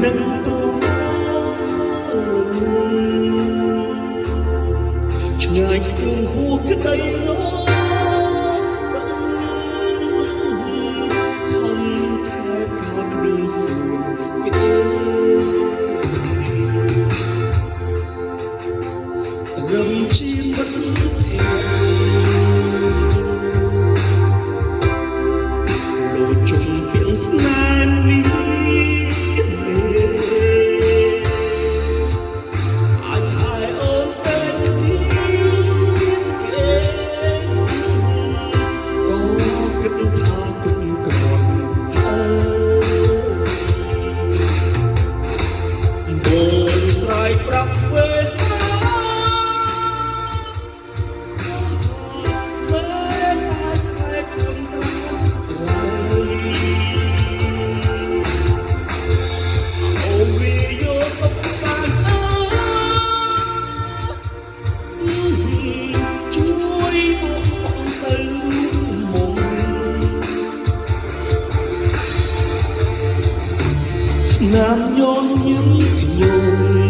នឹងប្រឆ្ងាយគួងហួក្តីរខំខែខាគ្រឿងសួនគេរំជាមិត្តភក្តិលោជុំពីស្នេហ៍នេះអាចឲ្យអូនទៅគ្នាគេក៏គិតថាគុំក្រំដូនស្រ័យប្រាប់ពេលស្នាមញញឹមខ្ញុំ